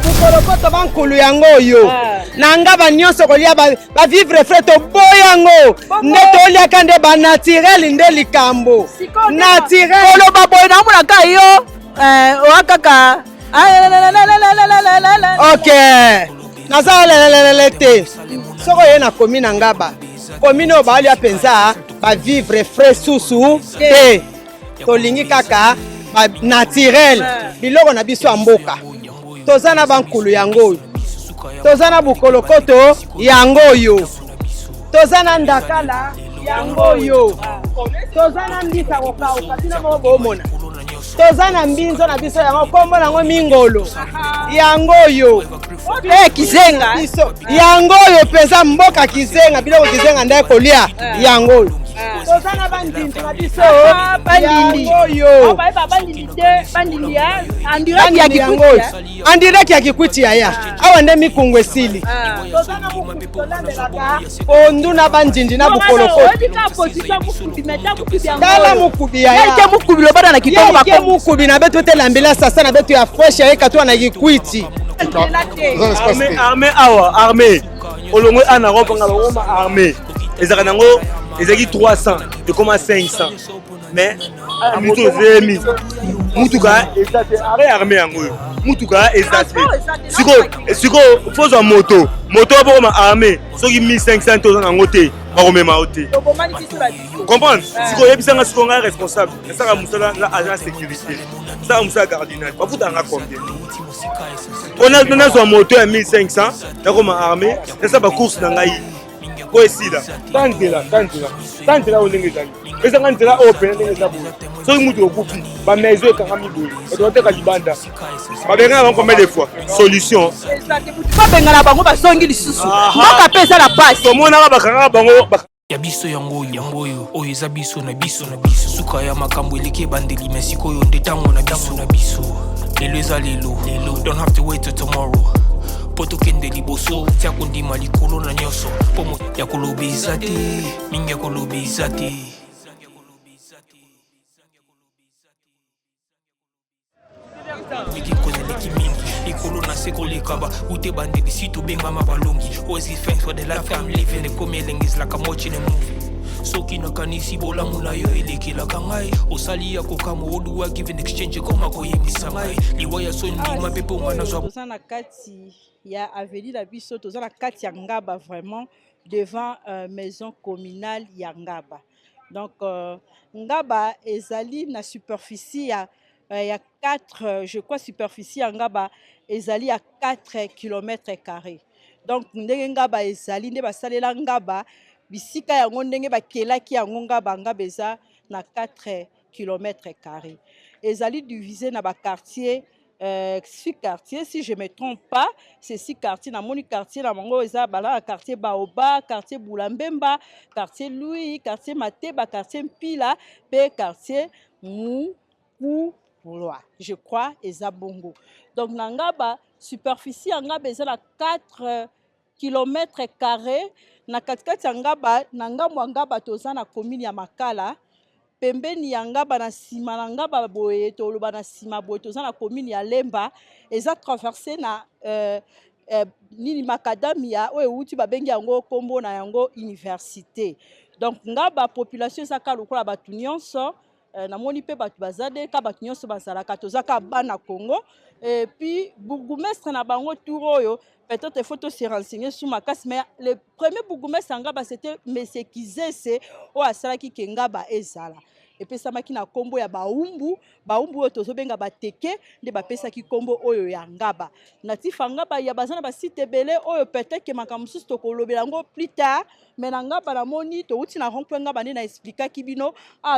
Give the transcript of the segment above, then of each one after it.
bukolokoto bankulu yango yo. Nanga ba nyonso kolia ba vivre frais to boyango. Nde toliaka nde ba naturel nde likambo. Naturel. Kolo ba boy na muna ka yo. Wakaka. OK. Naza lelelele te. Soko ye na komi na Ngaba. Komi no ba alia penza ba vivre frais susu te. Tolingi kaka ba naturel. Biloko na biso amboka. Tozana bankulu yango. Tozana bukolokoto yango yo. Tozana ndakala yango yo. Tozana ndisa kokauka tina mo mona. Tozana mbinzo na biso yango kombo nango mingolo. Yango yo. Kizenga. Yango yo pesa mboka kizenga biloko kizenga ndaye kolia yango yo. Tozana bandindi na biso yango yo. Andireki ya Kikwiti ya. Awa nde mikungwe sili. Tozana mukubisolambelaka pondu na bandindi na bukoloko. Tala mukubi ya. Yeke mukubi lobana na kitongo bakomo. Yeke mukubi na betu te lambela sasa na betu ya fresh ya katwa na Kikwiti. Armée awa, armée. Olongo ana robanga longoma armée. Ezaka nango ezaki 300 et comme 500. Mais mutu zemi. Mutuka ezate armée yango. Mutuka ezate. Siko fozo moto. Moto ba ma armée. Soki 1500 tozana yango te. Ba komema ote. Comprendre? Siko yebisanga siko nga responsable. Esaka musala na agent sécurité. Ça musala cardinal. Ba futanga combien? On a son moto à 1500. Na comme armée. Ça ba course na ngai. Ko esila. Tantela olenge zali. Eza ngantela open ndenge zabu. So mutu okufi ba mezo ekangami boye. Oto teka libanda. Ba benga ba combien de fois? Solution. Ba benga na bango ba songi lisusu. Mboka pesa la passe. To mona ba kanga bango. Ya biso yango yo oyo eza biso na biso suka ya makambo eleke bandeli mesiko yo ndetango na biso lelo eza lelo don't have to wait till tomorrow poto kende liboso tia kondima likolo na nyoso pomo ya kolobeza te mingi ya kolobeza te Leki mingi ikolo na seko lekaba ute bandeli situ benga mabalongi ozi thanks for the life I'm living the coming is like I'm watching a movie soki na kanisi bola mula yo elekela kangai osali ya kokamo oduwa give in exchange koma koyebisa ngai liwaya sondi mapepo ngana zwa tozana kati ya avenue la biso tozana kati ya Ngaba vraiment devant maison communale ya Ngaba donc Ngaba ezali na superficie ya il y a 4, je crois, superficie en Ngaba, ezali à 4 km². Donc, Ngaba ezali, ne basalela Ngaba, bisika yango ndenge bakelaki yango Ngaba Ngabeza na 4 km². Ezali divisé na ba quartier, 6 quartiers, si je ne me trompe pas, c'est 6 quartiers. Dans mon quartier, dans mon quartier Baoba, quartier Boulambemba, quartier Louis, quartier Mateba, quartier Mpila, et quartier Moukou. Je crois, Ezabongo. Donc, Nangaba, superficie Ngaba, c'est 4 km². Na katikati Ngaba, Ngaba, toza na commune ya Makala. Pembeni ya Ngaba na sima na Ngaba boye, toloba na sima boye, toza na commune ya Lemba. Eza traversé na nini Macadamia, oye uti babengi yango kombo na yango université. Donc, Ngaba, population ezaka lokola batu nyonso. Namoni pe batu bazade ka batu nyonso bazalaka tozaka bana Congo et puis bourgmestre na bango touroyo peut-être faut se renseigner sur ma casse mais le premier bourgmestre Ngaba c'était monsieur Kizese o asalaki ke Ngaba ezala et puis samaki na kombo ya baumbu oyo tozobenga bateke nde bapesaki kombo oyo ya Ngaba natif Ngaba ya bazana ba site belé oyo peut-être que makamusu tokolobela ngo plus tard mais na Ngaba na moni to uti na rond-point Ngaba nde na expliquer kibino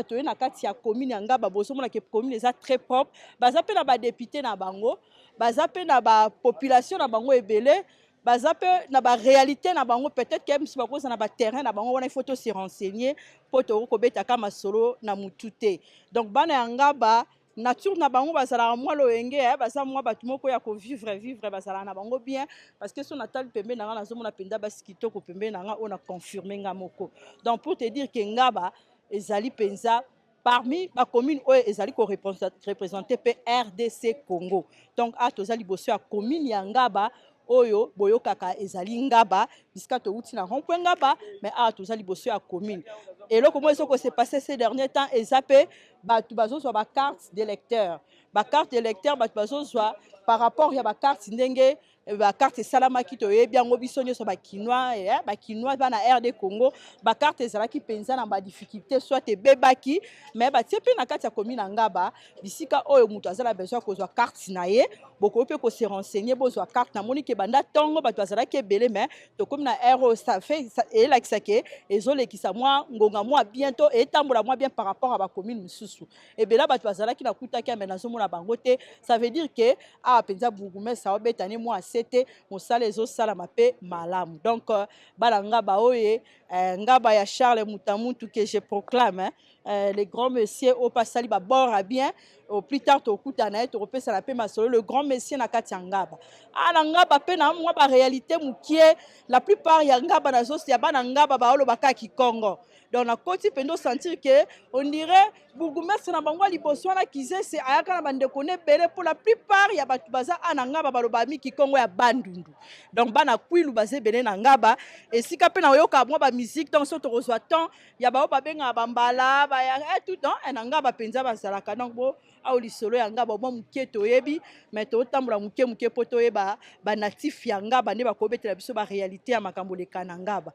to na kati ya commune ya Ngaba boso mona ke commune eza très propre baza pe na ba député na bango baza pe na ba population na bango ebele baza pe na ba réalité na bango peut-être que si bakoza na ba terrain na bango wana il faut se renseigner pour to ko beta kama solo na mutute donc bana ya Ngaba nature na bango bazala mwa loenge baza mwa batu moko ya ko vivre bazala na bango bien parce que son natal pembe na nga nazomona penda basikito ko pembe na nga on a confirmé nga moko donc pour te dire que Ngaba ezali penza parmi la commune oyo ezali ko représenter RDC Congo. Donc a tozali bosso ya commune ya Ngaba oyo boyokaka ezali Ngaba bisika touti na rond-point Ngaba, mais a tozali bosso ya commune. Et là comment ça s'est passé ces derniers temps ezapé batu bazozwa ba carte d'électeur. Ba carte d'électeur batu bazozwa par rapport ya ba carte ndenge ba carte salamaki to yebi yango biso nyoso ba kinois bana RD Congo ba carte ezalaki penza na ba difficulté soit ebebaki mais ba tie pe na kati ya commune Ngaba bisika oyo mutu azala besoin kozwa carte na ye boko pe ko se renseigner bozwa carte na moni ke banda tongo bato azalaki ebele mais to comme na RO ça fait et la kisake ezolekisa mwa ngonga mwa bientôt et tambola mwa bien par rapport à ba commune mususu et bela bato azalaki na kutaki mais nazomona bango te ça veut dire que a penza bourgmestre ça obetane mwa c'était mosala ezosala mape malamu donc bala Ngaba oye Ngaba ya Charles Mutamuntu que je proclame les grands messieurs au passali ba bord à bien au plus tard to kutana to repesa la pe masolo le grand monsieur na kati ya Ngaba na Ngaba pe na mwa ba réalité mukie la plupart ya Ngaba na zosi ya bana Ngaba ba olo baka ki Congo donc na koti pendo sentir que on dirait bourgmestre na bango liboso na kize c'est ayaka na bande connaît belé pour la plupart ya batu baza na Ngaba baloba mi ki Congo ya bandundu donc bana kwilu bazé belé na Ngaba et sika pe na yoka mwa ba musique donc so to reçoit temps ya ba benga bambala ba ya tout temps na Ngaba penza bazalaka donc bo a lisolo ya Ngaba bo mukie toyebi mais to tambola mukie poto yeba ba natif ya Ngaba ne ba kobetela biso ba réalité ya makambo le kana Ngaba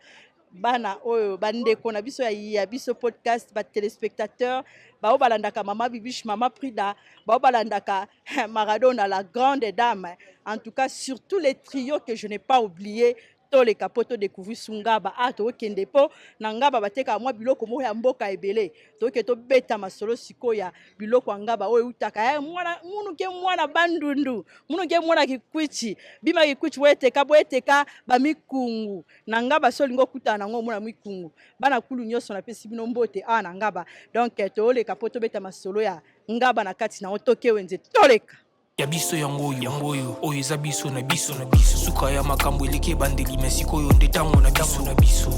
bana oyo bandeko na biso ya biso podcast ba téléspectateurs ba balandaka mama Bibiche mama Prida ba balandaka Maradona la grande dame en tout cas surtout les trios que je n'ai pas oublié les capotes découvrir Sungaba to kende po na Ngaba bateka mwa biloko mo ya mboka ebele to ke to beta masolo sikoya biloko Ngaba oyo utaka mwana munu ke mwana bandundu munu ke mwana kikwichi bima kikwichi weteka boeteka ba mikungu na Ngaba solingo kutana ngo mwana mikungu bana kulu nyoso na pesi bino mbote na Ngaba donc to les capotes beta masolo ya Ngaba na kati na otoke wenze toleka ya biso yangoyo oyo eza biso na biso suka ya makambo eleki ebandeli me sikoyo nde ntango na biso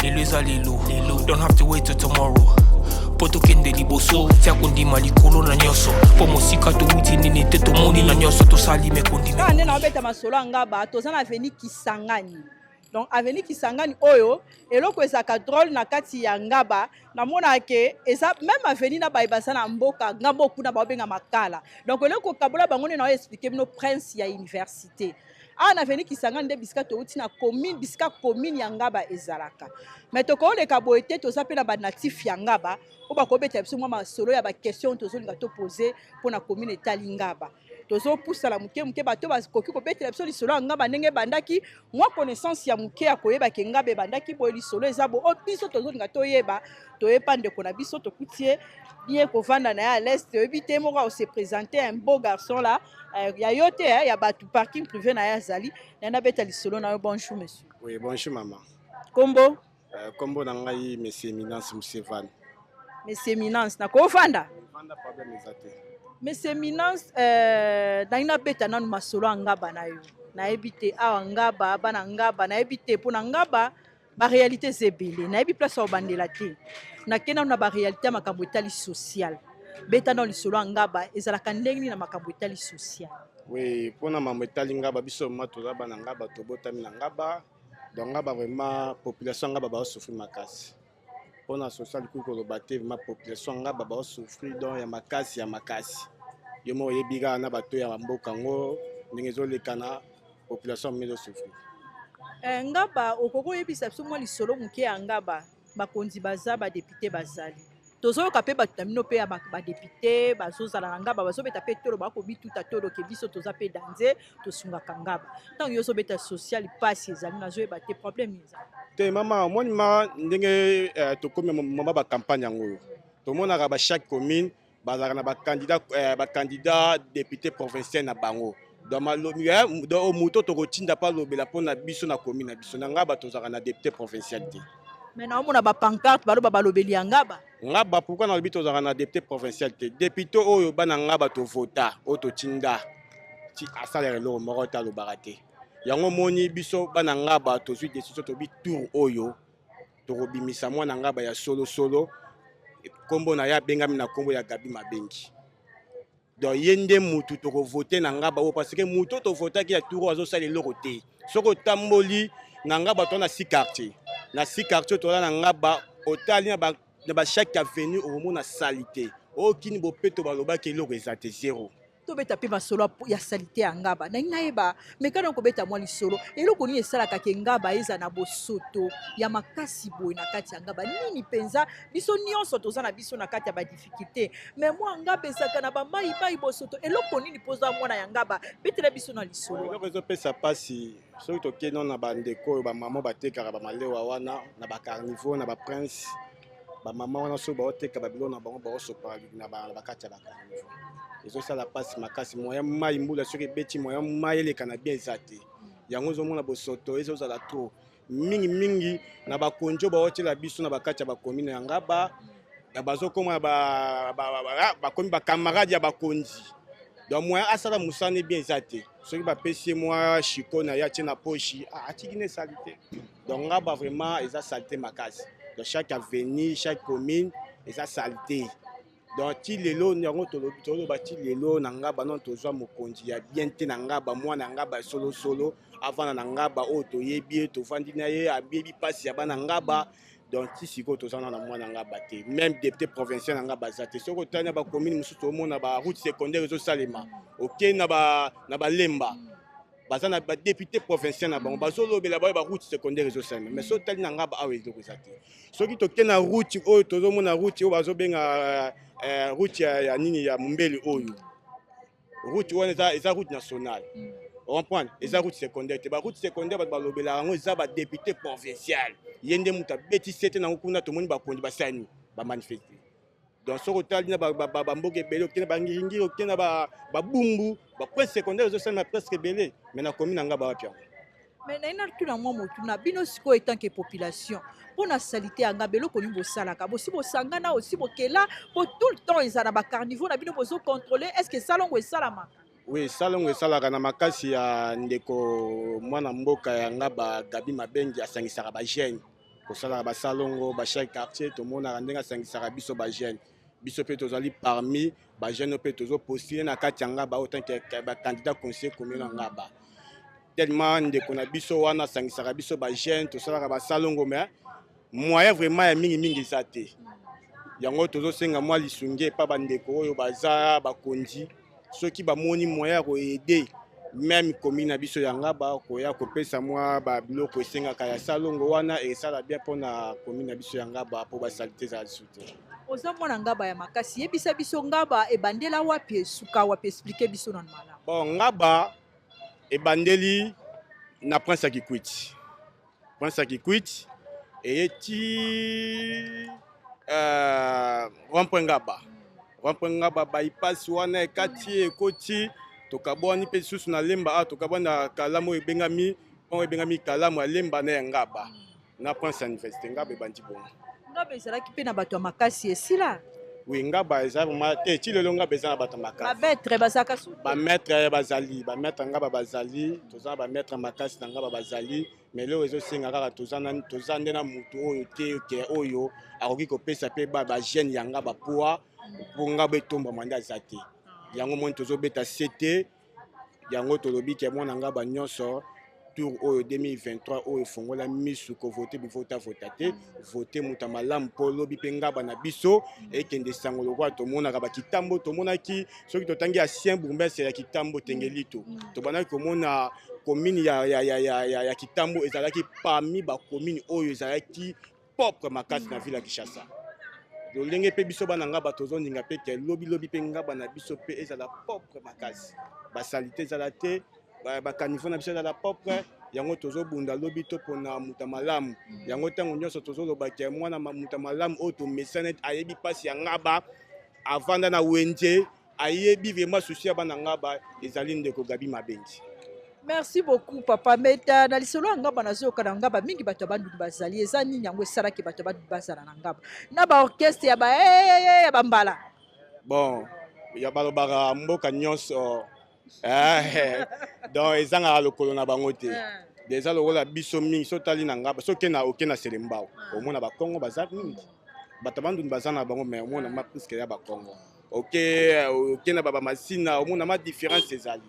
lelo eza lelo don't have to wait till tomorrow po tokende liboso tia kondima likolo na nyonso po mosika touti nini te tomoni na nyonso tosali me kondima nde na obeta masolo ya Ngaba toza na avenue Kisangani donc avenue Kisangani oyo eloko ezaka drôle na kati ya Ngaba na mona ke eza même avenue na baibasa na mboka Ngaba kuna ba benga makala donc eloko kabola bango ne na expliquer bino prince ya université na avenue Kisangani nde bisika touti na commune bisika commune ya Ngaba ezalaka mais to ko le kaboete to zape na ba natif ya Ngaba o ba ko beta biso mwa masolo ya ba question to linga to poser pour na commune etali Ngaba tozo poussa la muke bato bakoki ko betela biso lisolo ya Ngaba ndenge bandaki mwa connaissance ya muke ya koyeba ke Ngaba bandaki boye lisolo eza bo biso tozo linga toyeba toyepa ndeko na biso tokutie bien kovanda na ya à l'est ebite moko se présenter un beau garçon là ya yote ya batu parking privé na ya zali na beta lisolo na yo bonjour monsieur. Oui bonjour maman. Kombo kombo na ngai monsieur Eminence Musevan. Monsieur Eminence na ko vanda Vanda problème ezate. Monsieur Eminence daina beta nanu masolo ya Ngaba na yo na ebite awa Ngaba bana Ngaba na ebite po na Ngaba ba réalité zebele na ebi place au bandela te na kena na ba réalité makambo etali social beta na lisolo ya Ngaba ezalaka ndenge na makambo etali social. Oui pona makambo etali Ngaba biso matoza bana Ngaba tobotami na Ngaba donc Ngaba vraiment population Ngaba ba souffrir makasi pona social kuko lobate ma population Ngaba ba souffrir donc ya makasi yo mo yebiga na bato ya mboka ngo ndenge zolekana population mezo souffrir. Ngaba okoko yebisa biso mwa lisolo muke ya Ngaba bakonzi baza ba député bazali tozoyoka pe bato na bino pe ya ba député bazozala na Ngaba bazobeta pe tolo bakobituta tolo ke biso toza pe danze tosungaka Ngaba ntango yo ozobeta social pasi ezali nazoyeba te problème eza te mama omoni ma ndenge tokomi moma ba campagne yango tomonaka ba chaque commune bazalaka na ba candidat député provincial na bango donc malobi do moto tokotinda pa lobela pona biso na commune na biso na Ngaba tozalaka na député provincial te mais na omona ba pancarte baloba balobeli ya Ngaba pourquoi na lobi tozalaka na député provincial te député oyo bana Ngaba to vota o totinda ti asalere lo moko ta lobaka te yango moni biso bana Ngaba tozwi décision tobi tour oyo tokobimisa mwana Ngaba ya solo kombo na ya bengami na kombo ya Gabi Mabengi. Donc yende mutu to voter na ngaba parce que mutu to voter ki ya tour azo sala eloko te. Soko tamboli na ngaba to na 6 quartiers. Na 6 quartiers to na ngaba otali na ba chaque avenue au monde na salité. Okini bo peto baloba ke eloko ezate zéro. To beta pe masolo ya salité ya ngaba. Na inayeba mekana ko beta mwa lisolo. Eloko ni esalaka ke ngaba eza na bosoto ya makasi boy na kati ya ngaba. Nini penza biso nyonso toza na biso na kati ya ba difficulté. Mais moi ngaba ezaka na ba mai bosoto. Eloko nini poza mwana ya ngaba betela biso na lisolo. Eloko ezo pesa pasi soki tokeno na bandeko ba mama batekaka ba malewa wana na ba carnivore na ba prince ba mama wana so baoteka babilo na bango baosopa na bakati ya ba carnivore. Ezo sala pasi makasi moya mai mbula soki beti moya mai eleka na bien ezate. Yango zo mona bosoto ezo zala trop mingi na bakonjo baotela biso na bakati ya ba commune ya ngaba ya bazokoma ba komi ba camarade ya bakonzi. Donc moya asala musane bien ezate. Soki ba pesi moi chiko na ya na pochi atiki ne salité. Donc ngaba vraiment eza salité makasi. Dans chaque avenue, chaque commune eza salité. Donc ti lelo nyango tolo bati lelo na ngaba non tozwa mokonzi ya bien te na ngaba mwana ngaba solo avant na ngaba o to yebi to vandi na ye abebi pasi ya bana ngaba. Donc ti siko tozana na mwana ngaba te. Même député provincial na ngaba zate soko tanya ba commune musu to mona ba route secondaire zo salema. OK na ba lemba. Bazana ba député provincial na bango bazolobela ba route secondaire zo salema. Mais so tali na ngaba awe zo kozate. Soki to ke na route o tozo mona route o bazobenga route ya nini ya Mumbeli oyo. Route wana eza route nationale. On comprend? Eza route secondaire. Te ba route secondaire ba lobela yango eza ba député provincial. Yende muta beti sete na kuna to moni ba kondi ba sani ba manifester. Donc soko tali na ba mboke belé okena ba ngiringi okena ba bumbu ba presse secondaire zo sani presque belé. Mais na commune ngaba wapi yango. Mais na ina tuna mwa motu na bino siko etant que population pour na salité ya ngaba eloko ni bosalaka bosi bosangana aussi bokela pour tout le temps ezala ba carnivore na bino bozo contrôler est-ce que salongo esalama. Oui, salongo esalaka na makasi ya ndeko mwana mboka ya ngaba Gabi Mabengi asangisaka ba jeune ko salaka ba salongo ba chaque quartier to mona ndenga asangisaka biso ba jeune biso pe tozali parmi ba jeune pe tozo postuler na kati ya ngaba autant que ba candidat conseiller communal ngaba tellement ndeko na biso wana asangisaka biso ba jeune to salaka ba salongo mais moyen vraiment ya mingi zate yango tozo senga mwa lisunge pa bandeko oyo baza bakonzi soki bamoni moyen ko aider même commune biso ya ngaba ko ya kopesa mwa ba biloko esengaka ya salongo wana esala bien pona commune biso ya ngaba po ba salité za soute. Oza mwana ngaba ya makasi yebisa biso ngaba ebandela wapi suka wapi expliquer biso na mala. Bon ngaba ebandeli na Prince Akikwiti. Prince Akikwiti eti Rond-Point Ngaba. Rond-Point Ngaba bypass wana ekati ekoti tokabwani pe susu na lemba tokabwana kalamu ebengami kalamu ya lemba na ngaba na Prince Université ngaba ebandi bongo. Ngaba ezalaki pe na bato ya makasi esila. Oui ngaba ezalaki te ti lelo ngaba ezala bato ya makasi. Ba maître bazaka su. Ba maître ngaba bazali tozana ba maître makasi na ngaba bazali mais lelo ezosenga kaka tozana nde na mutu oyo te ke oyo akoki kopesa pe ba jeune ya ngaba poa pour ngaba etomba manda azate. Yango moni tozobeta CT yango tolobi ke mwana ngaba nyonso tour oyo 2023 oyo fongola misu ko voter bivota te voter muta malamu po lobi pe ngaba na biso ekende sango lokwa to mona ka bakitambo to mona ki soki totangi ancien bourgmestre ya Kitambo Tengelito to bana ko mona commune ya Kitambo ezalaki parmi ba commune oyo ezalaki propre makasi na ville ya Kinshasa. Lolenge pe biso bana ngaba tozoninga pe ke lobi pe ngaba na biso pe ezala propre makasi ba salité ezala te ba kanifo na biso ezala propre yango tozobunda lobi to pona muta malamu yango tango nyonso tozoloba ke mwana muta malamu o to mesanet ayebi pasi ya ngaba avanda na wenje ayebi vraiment souci ya bana ngaba ezali ndeko Gabi Mabengi. Merci beaucoup papa meta na lisolo ngaba nazoka na ngaba mingi bato bandu bazali eza nini yango esalaki bato bandu bazala na ngaba na ba orchestre ya ba ya bambala. Bon ya balobaka mboka nyonso donc ezanga lokolo na bango te déjà lokola biso mingi so tali na ngaba so ke na okena selembao omona ba Kongo baza mingi bato bandundu baza na bango mais omona ma presque ya bakongo ok na baba masina omona ma différence ezali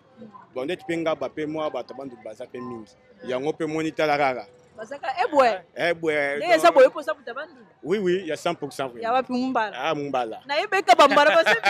bon ndeti mpe ngaba mpe mwa bato bandundu baza mpe mingi yango mpe moni tala kaka bazaka ebwe ndenge eza boye mposa kuta bandundu oui ya 100% ya wapi mumbala mumbala nayebeka bambala basebe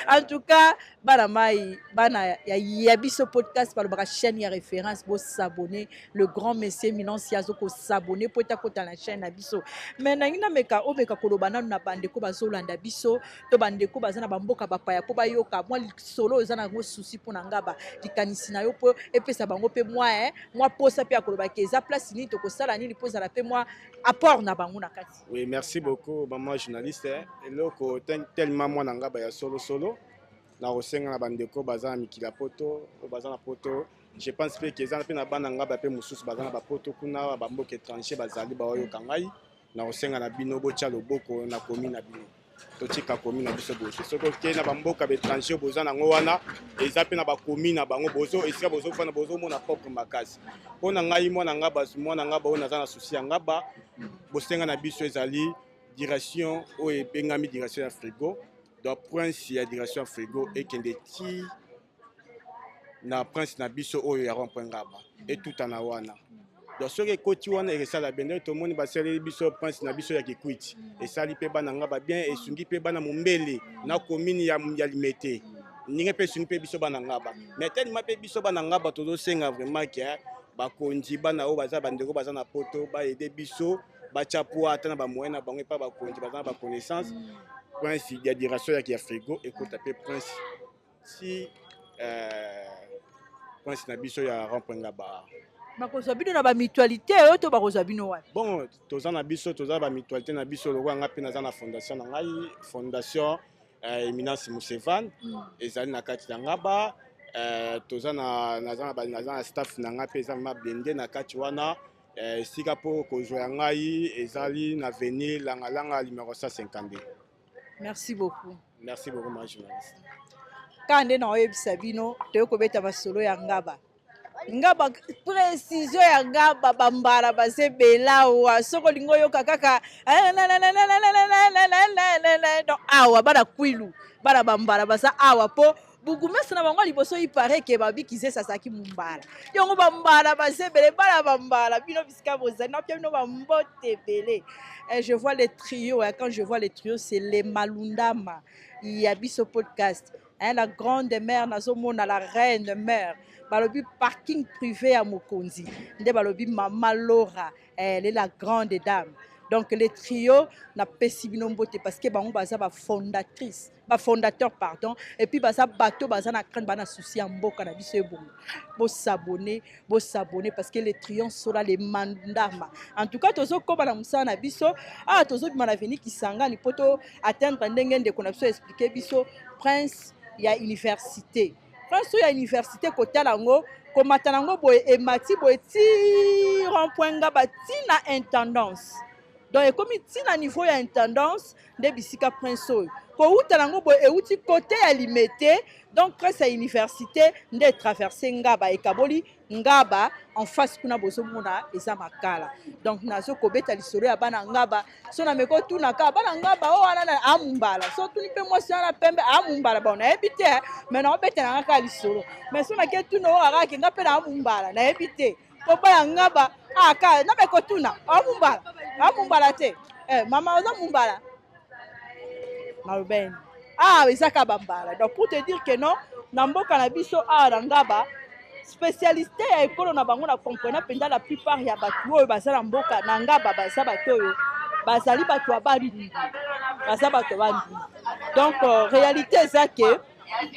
en tout cas bana mai bana ya biso podcast balobaka chaîne ya référence bo s'abonner le grand monsieur Minansi azoko s'abonner po ta kota la chaîne na biso mais nangina meka omeka koloba nanu na bandeko bazolanda biso to bandeko bazana bamboka bapaya po bayoka mwa solo eza na ngo souci pona ngaba likanisi na yo po epesa bango pe moi posa pe akoloba ke eza place ni to ko sala ni lipoza la pe moi apport na bango na kati. Oui, merci beaucoup maman journaliste eloko tellement moi na ngaba ya solo na rosenga na bandeko bazana mikila poto bazana poto je pense pe que ezana pe na bana ngaba pe mususu bazana ba poto kuna ba mboka étranger bazali ba oyo kangai na rosenga na bino bocha loboko na komi na bino totika komi na biso bozo soko ke na ba mboka ba étranger bozana ngo wana eza pe na ba komi na bango bozo esika bozo fana bozo mona propre makasi pona ngai mwana ngaba o nazana souci ya ngaba bosenga na biso ezali direction o ebengami direction ya frigo donc prince ya direction frigo ekende ti na prince na biso oyo ya rond-point ngaba etuta na wana donc soki ekoti wana ekesala bende tomoni basaleli biso prince na biso ya kikwiti esali mpe bana ngaba bien esungi mpe bana mombele na komini ya limete ndenge mpe esungi mpe biso bana ngaba mais tellement mpe biso bana ngaba tozosenga vraiment ke bakonzi bana oyo baza bandeko baza na poto baede biso batya po ata na bamoyen na bango epa bakonzi baza na baconnaissance prince ya direction ya frigo ekota mpe prince si prince na biso ya rond-point ngaba bakozwa bino na bamitualité oyo to bakozwa bino wapi bon toza na biso toza bamitualité na biso lokola nga mpe naza na fondation na ngai fondation Eminence Musevan ezali na kati ya ngaba toza na staff na ngai mpe eza mabende na kati wana esika mpo kozwa ya ngai ezali na avenir langalanga numéro 152. Merci beaucoup ma journaliste kande na oyebisa bino toyokobeta basolo ya ngaba ngaba précision ya ngaba bambala bazebela wa soko lingo yoka kaka donc awa bana kwilu bana bambala baza awa po bugumesa na bango liboso ipare ke babikize sasaki mumbala yongo bambala bazebele bana bambala bino bisika bozali na pia bino bambotebele je vois les trios quand je vois les trios c'est les malundama il y a biso podcast la grande mère nazomona la reine mère balobi parking privé à Mokonzi nde balobi Mama Laura elle est la grande dame donc les trios na pesi bino mbote parce que bango baza ba fondatrice ba fondateur pardon et puis baza bato baza na crainte bana souci ya mboka na biso ebongo bo s'abonner parce que les trios sont là les mandama en tout cas tozo ko bana musana na biso tozo bima na veni kisangani poto atteindre ndenge ndeko na biso expliquer biso prince ya université France ya université kotala ngo komata nango boye emati boye ti rond-point ngaba ti na intendance donc ekomi ti na niveau ya intendance nde bisika prince oyo kouta nango boye euti côté ya limete donc prince ya université nde traverser ngaba ekaboli ngaba en face kuna bozomona eza makala donc nazo kobeta lisolo ya bana ngaba so na meko tuna ka bana ngaba o wana na amumbala so tuni pe mwasi na pembe amumbala ba na ebite mais na obeta na ka lisolo mais so na ke tuna o ara ke ngape na amumbala na ebite ko ba ngaba ka na meko tuna amumbala te mama oza mumbala malben ezaka bambala donc pour te dire que non na mboka na biso na ngaba spécialité ya ekolo na bango na comprendre penda la plupart ya bato oyo baza na mboka na ngaba baza bato oyo bazali bato abandi baza bato bandi donc réalité eza ke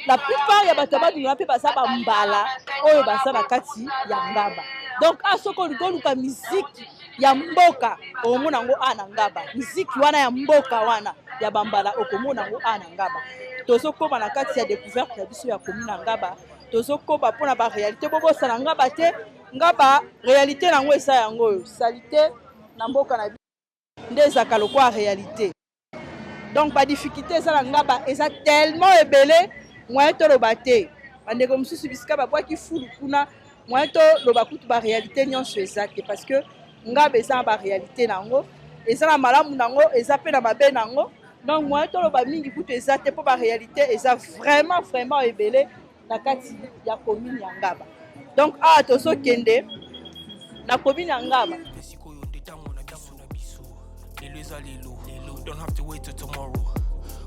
la plupart ya bato abandi mpe baza bambala oyo baza na kati ya ngaba donc soko olikoluka miziki ya mboka okomona yango na ngaba miziki wana ya mboka wana ya bambala okomona yango na ngaba tozokoma na kati ya découverte ya biso ya komi na ngaba tozokoba mpona baréalité bobosana ngaba te ngaba réalité nango eza yango oyo salite na mboka na nde ezaka lokwa réalité donc badifficulté eza na ngaba eza tellement ebele moyen toloba te bandeko mosusu bisika babwaki fulu kuna moyen toloba kutu baréalité nyonso eza te parce que ngaba eza na baréalité nango eza na malamu nango eza pe na mabe nango donc moyen toloba mingi kutu eza te mpo baréalité eza vraiment vraiment ebele na kati ya commune ya Ngaba. Donc awa tozokende na commune ya Ngaba. Don't have to wait till tomorrow.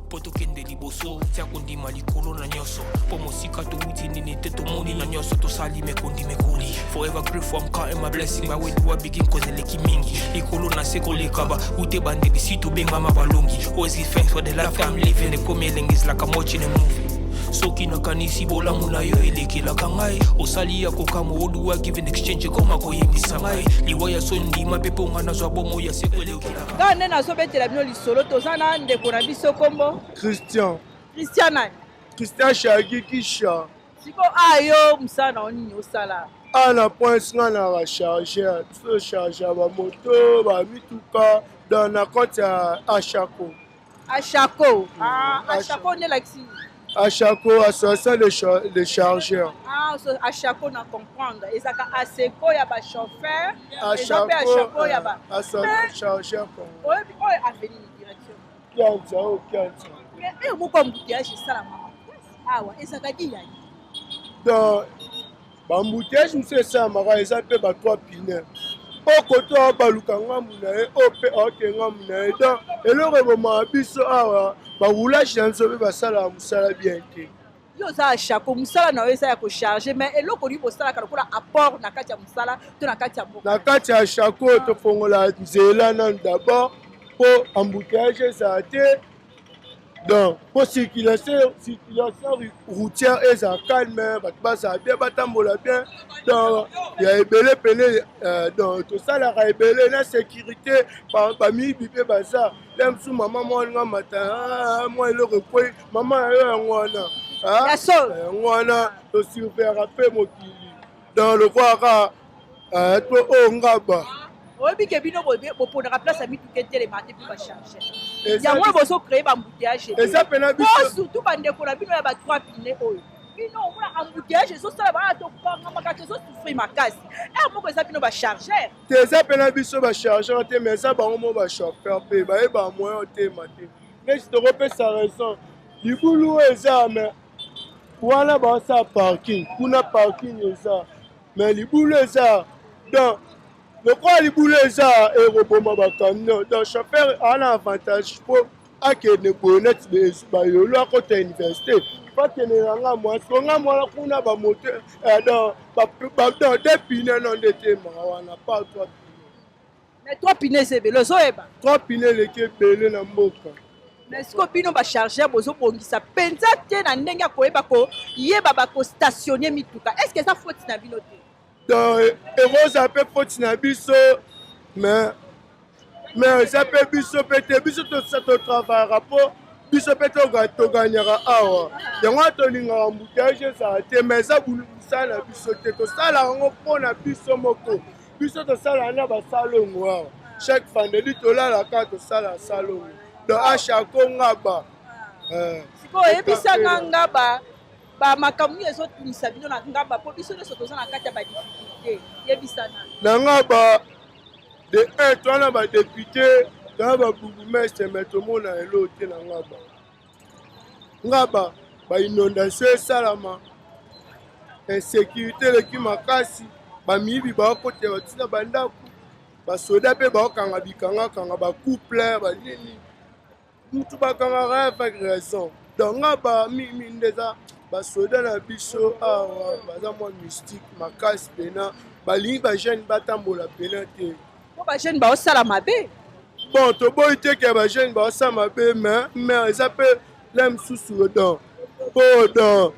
Poto kende liboso tia kondima likolo na nyoso po mosika to wuti nini te to moni na nyoso to sali me kondi me kuli forever grateful I'm counting my blessing my way do I begin cause eleki mingi likolo na seko lekaba ute bande bisito benga mabalongi always give thanks for the life I'm living the coming is like I'm watching a movie soki nakanisi bolamu na yo elekelaka ngai osali ya kokama oduwa give in exchange koma koyebisa ngai liwa ya so ndima mpe mpo nga nazwa bomo ya seko elekelaka nga nde nazobetela bino lisolo toza na ndeko na biso kombo Christian Shagi Kisha siko ayo mosala na onini osala ana point nga na recharger to charger ba moto ba mituka dans na compte ya Ashako nde lakisi Ashako association de chargeurs. Ashako na comprendre ezaka aseko ya ba chauffeur Ashako ya ba chargeur ko oyo avenir direction Kianza mais moko embouteillage sala mama awa ezaka dia donc bambouteillage monsieur ça mara eza pe ba 3 pines au côté baluka ngamu na e o pe oke ngamu na e donc eloko boma biso awa ba roulage na nso pe basala musala bien te yo za Ashako musala na eza ya ko charger mais eloko li bosala ka lokola apport na kati ya musala to na kati ya mboka na kati ya Ashako to fongola nzela na d'abord pour embouteillage ça te donc pour circulation routière est calme baza bien batambola bien donc il y a ebele pele donc tout ça la ebele na sécurité par mi bibé baza même sous maman moi nga matin moi le recoin maman ngwana ngwana to surveiller pe mokili dans le voir to Ngaba oyebi ke bino bopondaka place ya mituka etelema te mpe bacharge yango bozo créer bambouteillage eza pena biso surtout bandeko na bino ya ba 3 pine oyo bino omona embouteillage ezosala bana topangamaka tozosouffrir makasi moko eza bino bachargeur te eza pena biso bachargeur te mais eza bango mo bachauffeur mpe bayeba moyen otema te neti tokopesa raison libulu eza mais wana baosala parking kuna parking eza mais libulu eza donc le quoi libulu eza eroboma bacamion donc chauffeur ana avantage po akende bonet bayolo akota université pakende na nga mwasi konga mwana kuna bamoto donc deux pine non nde temaka wana pas 3 pine mais 3 pine ezebele ozoyeba 3 pine eleki ebele na mboka mais siko bino bachargeur bozobongisa mpenza te na ndenge ya koyeba koyeba bakostationne mituka est ce que eza foti na bino te donc eroza mpe foti na biso mais eza mpe biso mpe te biso totravaillera mpo biso mpe toganyaka awa yango tolingaka embouteillage ezala te mais eza busala na biso te tosala yango mpo na biso moko biso tosala na basalongo awa chaque vendredi tolalaka tosala salongo donc Ashako Ngaba sikoyo oyebisanga Ngaba bamakambo ezotunisa bino na Ngaba mpo biso nyonso toza na kati ya badifficulté yebisana na Ngaba de 1 twana badepute twana babourgmestre me tomona elo te na Ngaba bainondation esalama insécurité eleki makasi bamiyibi baokotela batina bandako basoda mpe baokanga bikangakanga bacouple banini mutu bakangaka avec raison donc Ngaba mingi nde eza basoda na biso awa baza mwa mystique makasi pena balingi bajeune batambola pena te po bajeune baosala mabe bon toboyi te ke bajeune baosala mabe mais eza mpe la mosusu don mpo don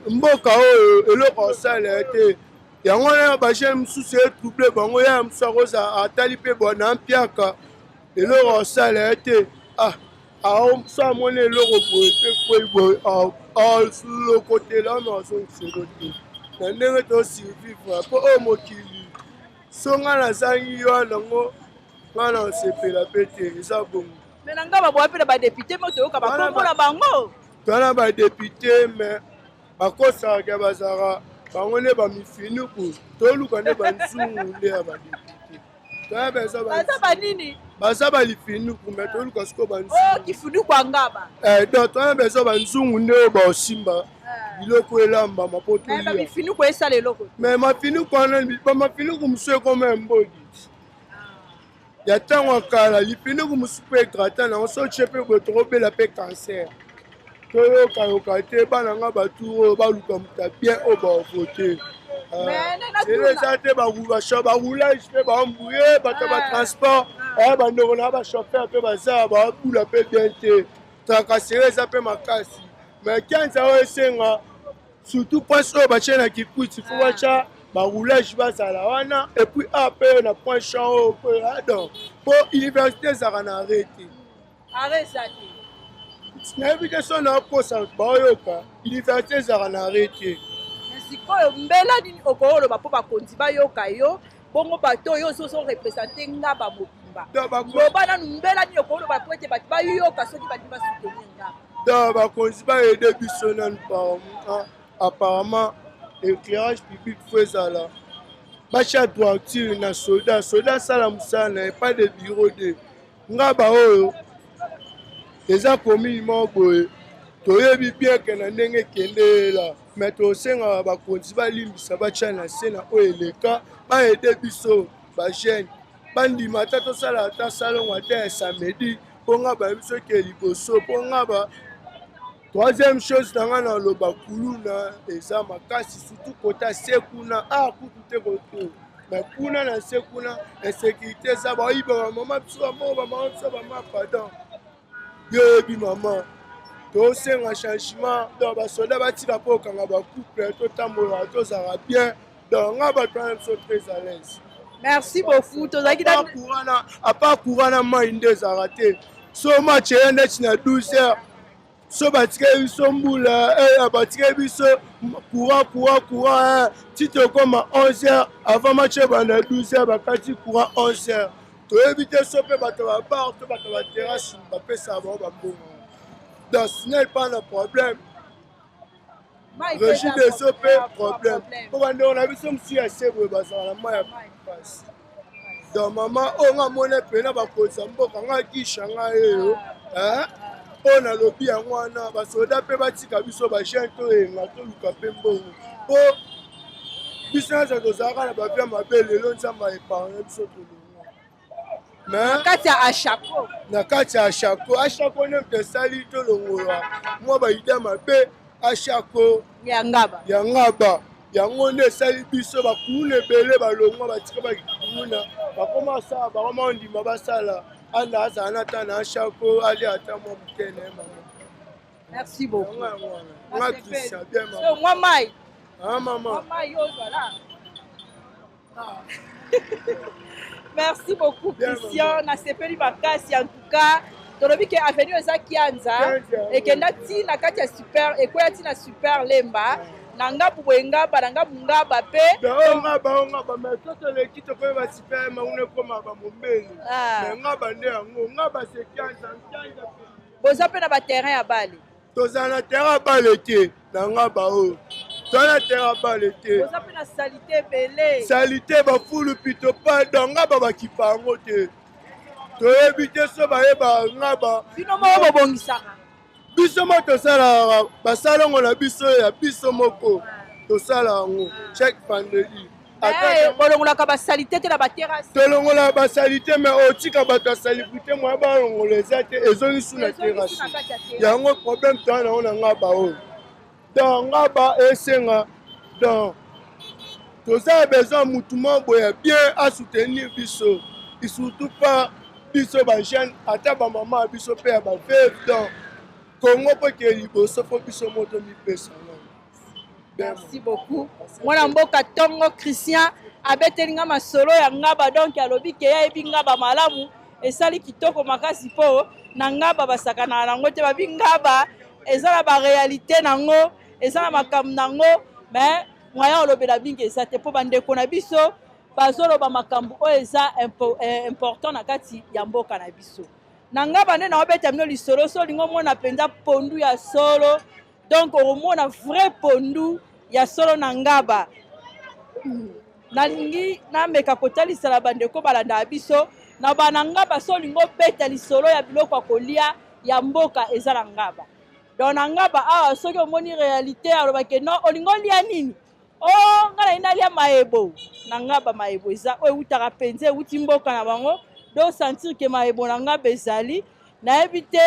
mboka oyo eloko osala te yango wana bajeune mosusu etrouble bango ya mosusu akoza atali mpe bona mpiaka eloko osala te so amoni eloko boye mpe boye aolokotela ma azongiselo te na ndenge tosurvivre mpo oyo mokili so nga nazangi wana ngo nga na osepela mpe te eza bongo me na Ngaba boya mpe na badepute mo toyoka bakombo na bango twana badepute me bakosaka bazalaka bango nde bamifinuku toluka nde banzungu nde ya badepute baza banini baza balifinuku me toluka siko banzungu. Oh, kifunuku ya ngaba. Donc tona bezo banzungu nde oyo baosimba biloko elamba mapoto Mais lia. bifinuku esala eloko. Mais mafinuku wana mafinuku mosusu ekoma mbodi. Ya ntango ya kala lifinuku mosusu mpe egrata nango so tie mpe boye tokobela mpe cancer. Toyokayoka te bana nga baturu oyo baluka moto bien oyo baovote. eza te baroulage mpe baambouye bato batransport bandeko na bachauffeur mpe baza babula mpe bien te trakasere eza mpe makasi mais 15 oyo esenga surtout poince oyo batie na kikwiti fo batya baroulage bazala wana epuis ape na point champ oyo donc mpo université ezalaka na arrêté nayebi te so na posa baoyoka université ezalaka na arrêté sikoyo mbela nini okoloba mpo bakonzi bayoka yo bongo bato oyo ozo represente ngaba mobimba loba nanu mbela nini okoloba po ete bato bayoka soki bandi basoutenir ngaba donc bakonzi baede biso nanu apparemment éclairage public fo ezala batya droiture na soldat asala mosala na epas de bureau de ngaba oyo eza komini moko boye toyebi bien ke na ndenge ekendeela me tosengaka bakonzi balimbisa batya na se na oyo eleka baede biso bagene bandima ata tosala ata salongo ata ya samedi mpo nga bayebi soki liboso mpo nga ba troisième chose na nga na loba kuluna eza makasi surtout kota se kuna kutu te koto me kuna na se kuna insécurité eza baoyiba bamama biso bamoko bamama biso bama pardon yoyebi mama tosenga changement donc basoda batika mpo okanga bacouple totambola tozala bien donc nga bato wana biso très à l'aise. Merci beaucoup tozalaki apa courant na mai nde ezalaka te so match eya ndeti na 12 heures so batikeli biso mbula batikeli biso courant ti tokoma 11 heures avant match ebanda 12 heures bakati courant 11 heures toyebi te so mpe bato babar to bato baterrasse bapesaka bango bambongo. Donc, ce n'est pas un problème. Régime des OP, problème. Pour on a vu ça, si assez beau, ça la main passe. Donc, maman, on a monnaie pena ba koza mboka nga kishanga yo. On a lobby en wana ba soda pe batika biso ba gento e ngato luka pe mbongo. Po business de zara na ba via mabele lo nzamba épargne biso to. na kati ya ashako ashako ne tesali tolongola mwa baida mabe ashako ya ngaba yango nde esali biso bakuna ebele balongwa batika bakuna bakoma ondima basala anda azala na ta na ashako ali ata mwa mutene mama. Merci beaucoup. Moi Christian bien maman. Moi mai. Maman. Moi mai voilà. Merci beaucoup Christian na sepeli makasi en tout cas tolobi ke avenue eza kianza ekenda ti na kati ya super ekoya ti na super lemba na ngabu ngaba na ngabu ngaba pe ngaba mais toto le kito ko ba super ma une koma ba mombeli mais ngaba nde yango ngaba se kianza boza pe na ba terrain ya bale toza na terrain ya bale te na ngaba o toza terrain bale te boza pe na salité belé salité bafulu pito pa donga babakipa yango te toyebi te so bayeba ngaba bino moko bobongisaka biso mo tosalaka basalongo na biso ya biso moko tosala yango chaque vendredi bolongolaka basalité te na baterrasse tolongola basalite mais otika bato ya salibute moya balongola eza te ezongi su na terrasse yango problème toa nango na ngaba oyo donc ngaba esenga donc toza besoin mutu moko boye bien asoutenir biso surtout pas biso bajeune ata bamama ya biso mpe ya baveve donc kongo mpo ke liboso mpo biso moto mipesa. Merci beaucoup. Mwana mboka tongo Christian abeteli nga masolo ya ngaba donc alobi ke yebi ngaba malamu esali kitoko makasi po na ngaba basakana nango te babi ngaba eza na ba réalité nango eza na makambo nango mais moya olobela bingi eza te po bandeko na biso bazoloba makambo oyo eza important na kati ya mboka na biso na ngaba nde na obeta mino lisolo so lingo mona penza pondu ya solo donc omona vrai pondu ya solo na ngaba nalingi nameka kotalisala bandeko balanda biso na bana ngaba so lingo beta lisolo ya biloko ya kolia ya mboka eza na ngaba donc na ngaba awa soki omoni réalité alobake non olingo lia nini ngana ina lia maebo na ngaba maebo eza oyo eutaka penze euti mboka na bango do sentir ke maebo na ngaba ezali nayebi te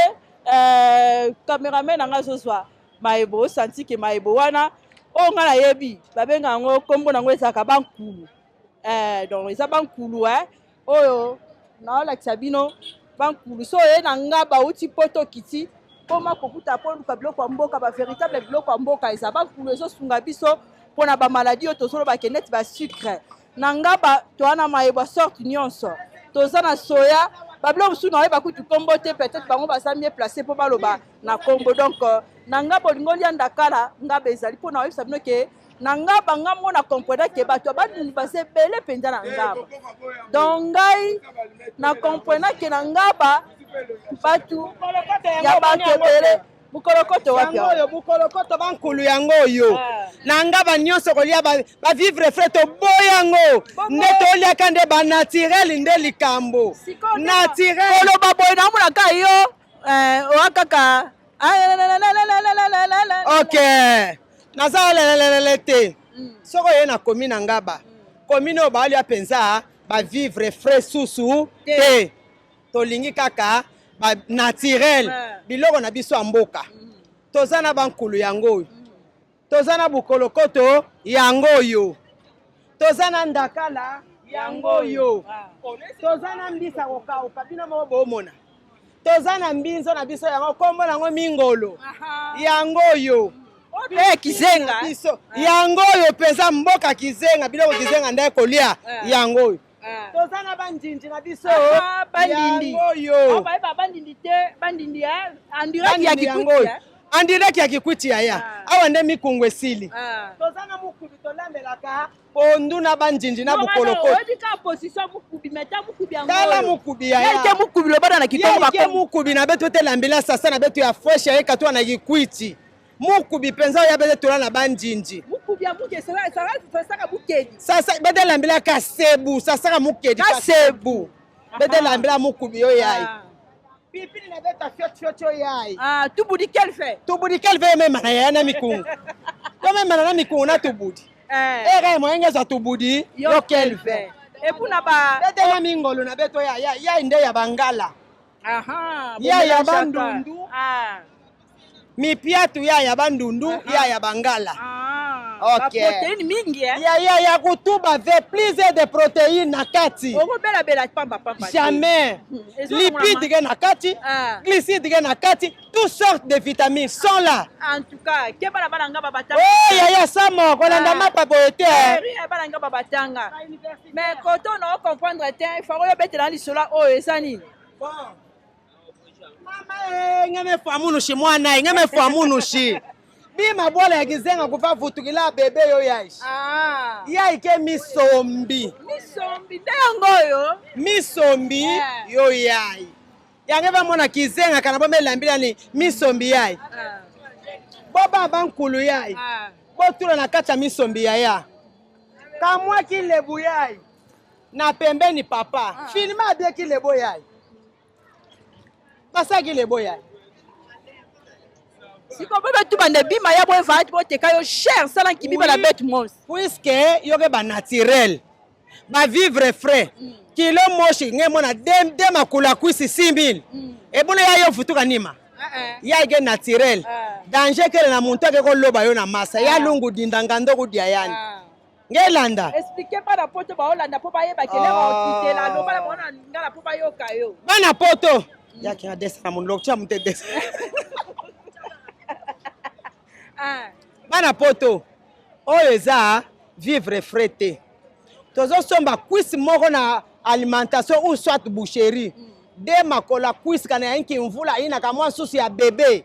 cameraman na nga azozwa maebo osentir ke maebo wana oyo nga nayebi babenga yango kombo nango ezalaka bankulu donc eza bankulu oyo naolakisa bino bankulu so oye na ngaba uti poto kiti poma kokuta po luka biloko ya mboka bavéritable biloko ya mboka eza bankulu ezosunga biso mpona bamaladi oyo tozolobake neti basucre na ngaba towana mayeba sorte nyonso toza na soya babilo mosusu naoyeba kutu kombo te peut-être bango baza mieux placé mpo baloba na kombo donc na ngaba olingo lianda kala ngaba ezali mpo naoyebisa bino ke na ngaba nga mona comprendre ke bato ya banduni baza ebele mpenza na ngaba donc ngai na comprendre ke na ngaba bato ya bato ebele bukolokoto wapi oyo bukolokoto bankulu yango oyo na ngaba nyonso kolia bavivre frais toboya yango nde toliaka nde banatirele nde likambo naturel koloba boye naomonaka yo oa kaka ok naza lelelele te soko oye na komi na ngaba komi oyo baolia mpenza bavivre frais susu te tolingi kaka naturel biloko na biso ya mboka toza na bankulu yango oyo toza na bukolokoto yango oyo toza na ndakala yango oyo toza na mbisa kokauka bino moko boomona toza na mbinzo na biso yango kombo nango mingolo yango oyo kizenga biso yango oyo mpenza mboka kizenga biloko kizenga nde kolia yango oyo toza na bandindi na biso bandindi oyo bayeba bandindi te bandindi andiraki ya kikuti andiraki ya kikuti yaya awa nde mikungu esili toza na mukubi tolambelaka pondu na bandindi na bukolokoto tala mukubi yaya mukubi lobana na kitongo mukubi na beto te lambela sasa na beto ya fresh ya ekatwa na kikwiti mukubi penza oya bete tola na bandindi mukubi ya muke saka bukedi sasa bete lambela kasebu sasa mukedi kasebu bete lambela mukubi oyo yayi pipili na beta fiot yayi tubudi quel fait mema na yaya na mikungu to mema na mikungu na tubudi ere moyenge za tubudi yo quel fait epuna ba bete na mingolo na beto ya nde ya bangala ya bandundu mipiatu ya bandundu ya bangala protéine mingi ya kutuba ve plus de protéines na kati okobela bela pamba jamais lipides ke na kati glucides ke na kati toutes sortes de vitamines sont là en tout cas ke bana bana ngaba batanga ya samo kolanda mapa boete bana ngaba batanga mais koto no comprendre te faro yo betela lisolo oyo esani mama ngame famunushi mwana ngame famunushi bima bola ya kizenga kuva vutukila bebe yo yaishi yaike misombi nde yango oyo misombi yo yai yange bamona kizenga kana bomelambila ni misombi yai boba bankulu yai botula na kati ya misombi yaya kamwa kilebu yai na pembeni papa filma abie kilebo yai basa kilebo yai siko bebe tu bande bima ya boye vaati bo teka yo cher sala ki bima la bête mons puisque yoke ba naturel ba vivre frais kilo moshi nge mona dem makula kwisi 6000 e bona ya yo futuka nima ya ige naturel danger kele na muntu ake ko loba yo na masa ya lungu dindanga ndoko dia yani ngelanda expliquer pas la poto ba olanda po ba yeba kele ba otitela no ba bona ngala po ba yo kayo bana poto ya kira desa na mundo cha mute desa bana poto oyo eza vivre frais te tozosomba kwisi moko na alimentation ou soit boucherie de makola kwisi kana yanki mvula ina kamwa susu ya bebe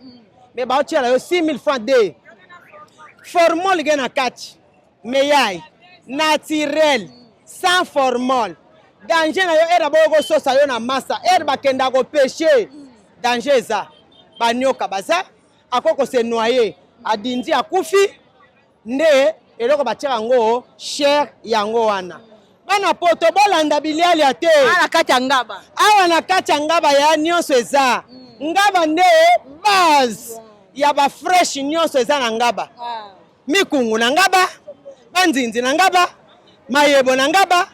me baotiela yo 6000 francs de formol ge na kati meyai naturel sans formol danger na yo era boko sosa yo na masa era bakenda ko pêcher danger eza banyoka baza akoko se noyer adindi akufi nde eloko batiaka yango cher yango wana bana poto bolanda biliali ya te na kati ya ngaba awa na kati ya ngaba ya nyonso eza ngaba nde base ya bafresh nyonso eza na ngaba mikungu na ngaba banzinzi na ngaba mayebo na ngaba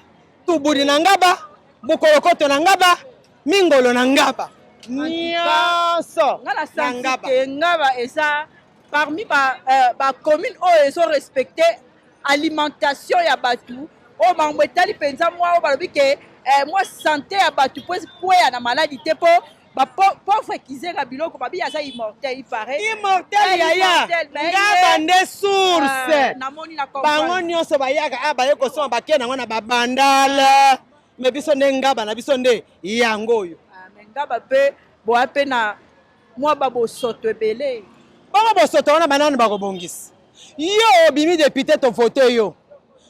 tubudi na ngaba bukolokoto na ngaba mingolo na ngaba nyonso na ngaba ngaba eza parmi ba commune oyo ezo respecté alimentation ya batu o bango etali penza mwa o balobi ke mwa santé ya batu po ya na maladie te po ba pauvre kizenga biloko babi aza immortel il paraît immortel yaya ngaba nde source namoni na bango nyonso bayaka baye kosoma bakie nango na babandala me biso nde ngaba na biso nde yango oyo ngaba mpe boya mpe na mwa babosoto ebele bongo bosoto wana banani bakobongisa yo obimi député tovote yo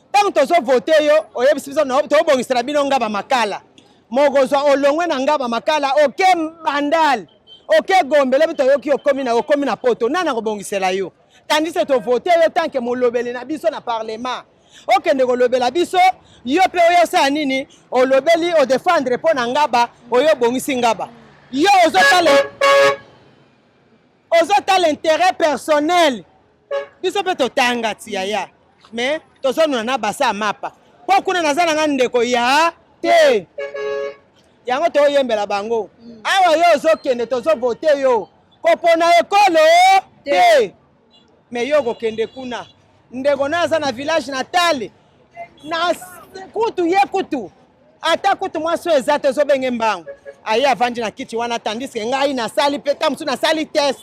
ntango tozovote yo oyebisi biso tobongisela bino ngaba makala mokozwa olongwe na ngaba makala oke bandal oke gombele bi toyoki okomi na poto nani akobongisela yo tandis tovote yo tanke molobeli na biso na parlement okende kolobela biso yo mpe oyosala nini olobeli odefendre mpo na ngaba oyo obongisi ngaba yo ozotala intérêt personnel biso mpe totanga ti yaya mais tozonuna na basa ya mapa mpo kuna naza na nga ndeko ya te yango toyembela bango awa yo ozokende tozovote yo kopona ekolo te mais yo kokende kuna ndeko na aza na village natale na kutu ye kutu ata kutu mwasi oyo eza te ezobenge mbango aye avandi na kiti wana tandiske ngai nasali mpe ta mosu nasali test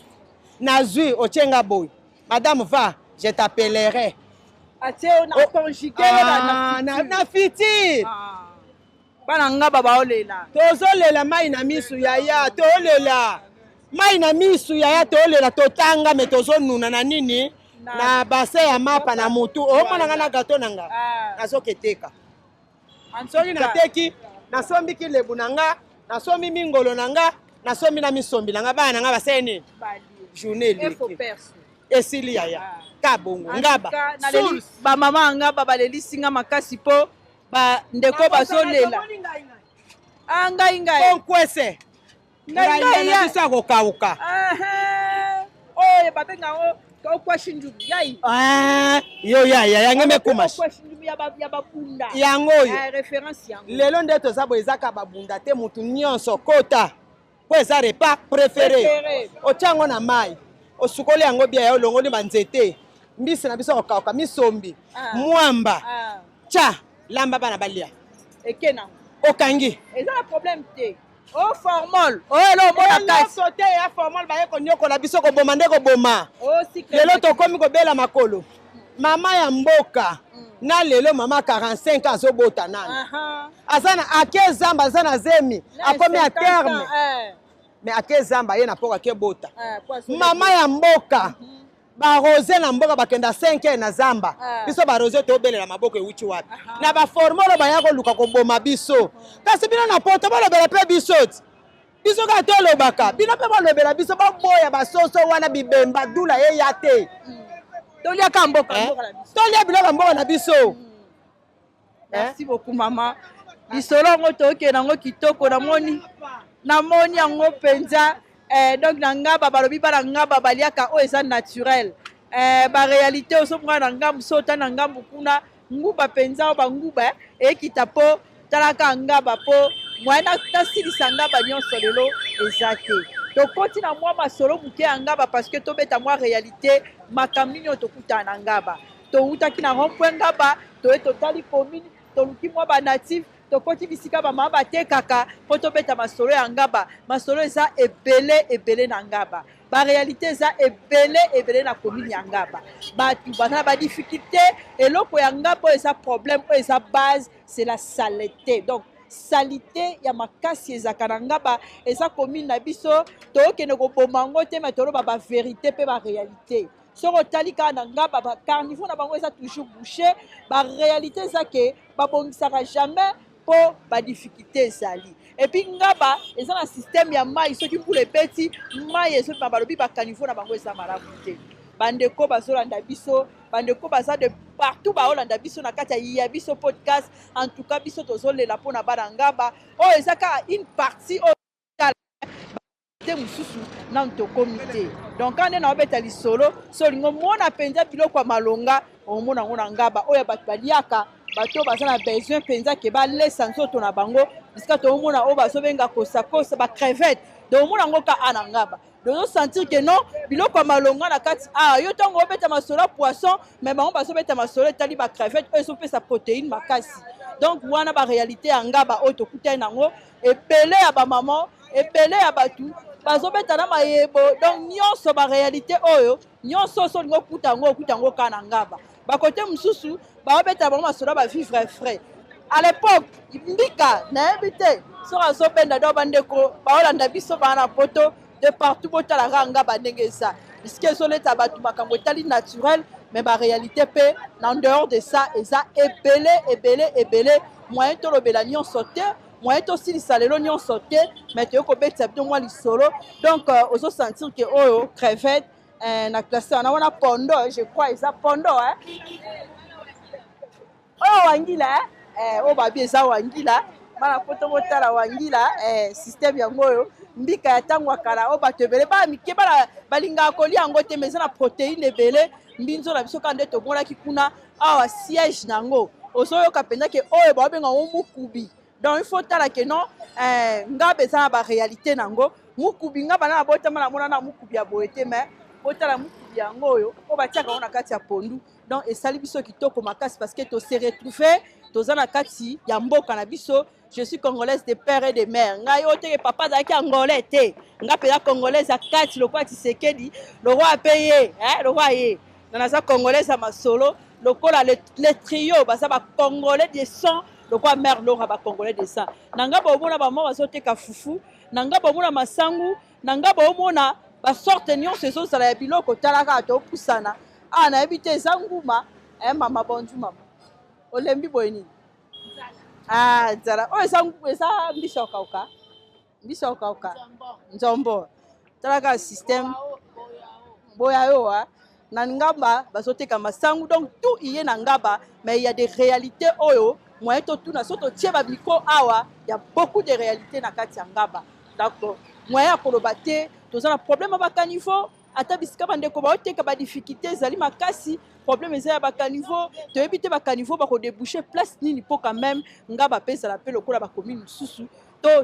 nazwi otienga boye madame va je t'appellerai na fitire bana ngaba baolela tozolela mai na misu yaya tolela mai na misu yaya tolela totanga me tozonuna na nini na base ya mapa na mutu omonanga na gato nanga nazoketeka soki nateki nasombiki lebu nanga nasombi mingolo nanga nasombi na misombi nanga bana nanga baseni journée eleki esili yaya kabongo ngaba bamama ngaba balelisinga makasi mpo bandeko bazolela ngai konkwese ngai na biso akokauka oyo babengango okwashi njumu yai yo yaya yange mekumashi ya babunda yango oyo référence yango lelo nde toza boye ezaka babunda te mutu nyonso kota po eza repas préféré otiango na mai osukoli yango bia ya olongoli banzete mbisi na biso kokauka misombi mwamba tya lamba bana balia ekena okangi eza na problème te o formol elo omona kasi te ya formol baye konyokola biso koboma nde koboma lelo tokomi kobela makolo mama ya mboka na lelo mama 45 azobota nani aza na ake zamba aza na zemi akomi a terme mais ake zamba ye na poko ake bota mama ya mboka barose na mboka bakenda 5 na zamba biso barose tobelela maboko ewuti wapi na baformolo baya koluka koboma biso kasi bino na poto balobela mpe biso biso kaka tolobaka bino mpe balobela biso baboya basoso wana bibemba dula ye ya te toliaka mboka tolia biloko mboka na biso merci beaucoup mama lisolo yango tokende yango kitoko namoni yango mpenza donc na ngaba balobi bana ngaba baliaka oyo eza naturel baréalité ozomona na ngambu so ota na ngambu kuna nguba mpenza oyo banguba ekita mpo talaka ngaba mpo mwana tasilisa ngaba nyonso lelo eza te tokoti na mwa masolo moke ya ngaba parce que tobeta mwa réalité makambo nini oyo tokutana na ngaba toutaki na rond-point ngaba toye totali commune toluki mwa banative tokoti bisika bamama batekaka mpo tobeta masolo ya ngaba masolo eza ebele na ngaba baréalité eza ebele na commune ya ngaba batu baza na badifficulté eloko ya ngaba oyo eza problème oyo eza base c'est la saleté donc salité ya makasi ezaka na ngaba eza commune na biso tokende koboma yango te me toloba bavérité mpe baréalité soki otali kaka na ngaba bacarnivore na bango eza toujours bouché baréalité eza ke babongisaka jamais mpo badifficulté ezali epuis ngaba eza na système ya mai soki mbula ebeti mai ezobima balobi bacarnivore na bango eza malamu te bandeko bazolanda biso bandeko baza de partout baolanda biso na kati ya biso podcast. En tout cas biso tozolela mpona bana ngaba oyo eza kaka une partie oyo te mosusu nanu tokomi te. Donc quand nde naobeta lisolo so olingo mona mpenza biloko ya malonga omona yango na ngaba oyo bato baliaka bato baza na besoin mpenza ke balesa nzoto na bango bisika toomona oyo bazobenga kosakosa bacrevete donc omona yango ka ana ngaba sentir que non biloko ya malonga na kati yo ntango obeta masolo ya poisson mais bango bazobeta masolo etali bacrevete oyo ezopesa protéine makasi. Donc wana baréalité ya ngaba oyo tokutani nango ebele ya bamama ebele ya batu bazobeta na mayebo. Donc nyonso baréalité oyo nyonso so olingo okuta yango ka na ngaba bakote mosusu baobeta bango masolo bavivre frais. À l'époque mbika nayebi te soki azobenda do bandeko baolanda biso bana poto de partout botalaka ngaba ndenge eza bisiki ezoleta bato makambo etali naturel mais baréalité mpe na dehors de ça eza ebele moyen tolobela nyonso te moyen tosilisa lelo nyonso te mais toyei kobetisa bino mwa lisolo. Donc ozosentir ke oyo crevette na classe wana pondo je crois eza pondo oyo wangila oyo babi eza wangila bana poto botala wangila système yango oyo mbika ya ntango akala oyo bato ebele bana mike bana balingaka kolia yango te mais eza na protéine ebele mbinzo na biso kaka nde tomonaki kuna awa siège nango ozoyoka mpenza ke oyo baobenga ngo mukubi. Donc il faut tala ke non ngaba eza na baréalité nango mukubi ngaba na botama na mona na mukubi ya boye te mais botala mukubi yango oyo oyo batiaka ngo na kati ya pondu. Donc esali biso kitoko makasi parce que tose retrouve toza na kati ya mboka na biso. Je suis congolaise de père et de mère. Ngai oteke papa zaki angolais te. Nga pela congolaise à kati le roi Tshisekedi, le roi a payé, le roi ye. Nanaza congolaise à masolo, le kola le trio basa ba congolais de sang, le roi mère Laura ba congolais de sang. Nanga ba omona ba mwa bazoteka fufu, nanga ba omona masangu, nanga ba omona ba sorte nyonso ezo sala ya biloko talaka to pusana. Na ebite zanguma, mama bonjour mama. Olembi boyini. Nzala oyo eza mbisa okauka mbisa okauka nzombo talaka système boya yo na ngaba bazoteka masangu. Donc tout iye na ngaba mais il y a des réalités oyo moyen totuna so totie ba micro awa il y a beaucoup de réalités na kati ya ngaba. Donc moyen koloba te toza na problème ba caniveau ata bisika bandeko baoteka ba difficulté ezali makasi problème eza ya bakaniveau toyebi te bakaniveau bakodébouche place nini mpo quand même ngaba pezala mpe lokola bacommune mosusu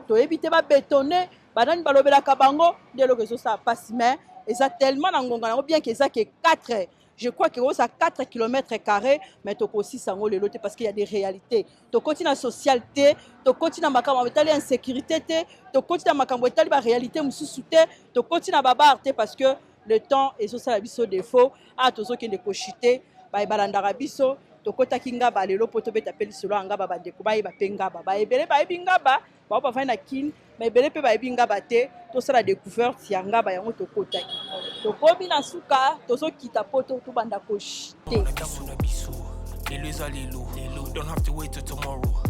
toyebi te babétonne banani balobelaka bango nde eloko ezosala pasi mais eza tellement na ngonga nango bien ke eza ke 4 je crois que oza 4 km², mais tokosisa yango lelo te parce qu'il y a des réalités tokoti na socialité tokoti na makambo etali insécurité te tokoti na makambo etali baréalité mosusu te tokoti na babar te parce que le temps ezosala biso défaut tozokende kochite balandaka biso tokotaki ngaba lelo po tobeta mpe lisolo ya ngaba bandeko bayeba mpe ngaba baebele bayebi ngaba bao bafandi na kini baebele mpe bayebi ngaba te tosala découverte ya ngaba yango tokotaki tokomi na suka tozokita po tobanda kochite lelo eza lelo don't have to wait till tomorrow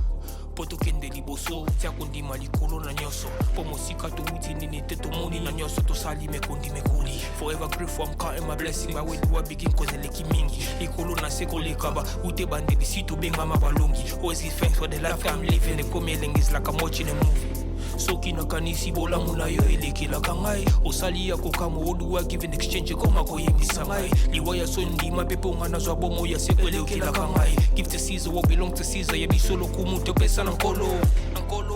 poto kende liboso tia kondima likolo na nyonso po mosika touti nini te tomoni na nyonso tosali mekondi mekoli forever grateful I'm counting my blessing my way to begin cause eleki mingi likolo na seko lekaba ute bandeli si tobenga mabalongi always give thanks for the life I'm living ekomi elengis like I'm watching a movie soki nakanisi bolamu na yo elekelaka ngai osali ya kokamo oduwa give an exchange koma koyembisa ngai liwa ya so ndima pepe onga nazwa bomo ya seko elekelaka ngai give to Caesar what belong to Caesar yebi lokumu topesa na nkolo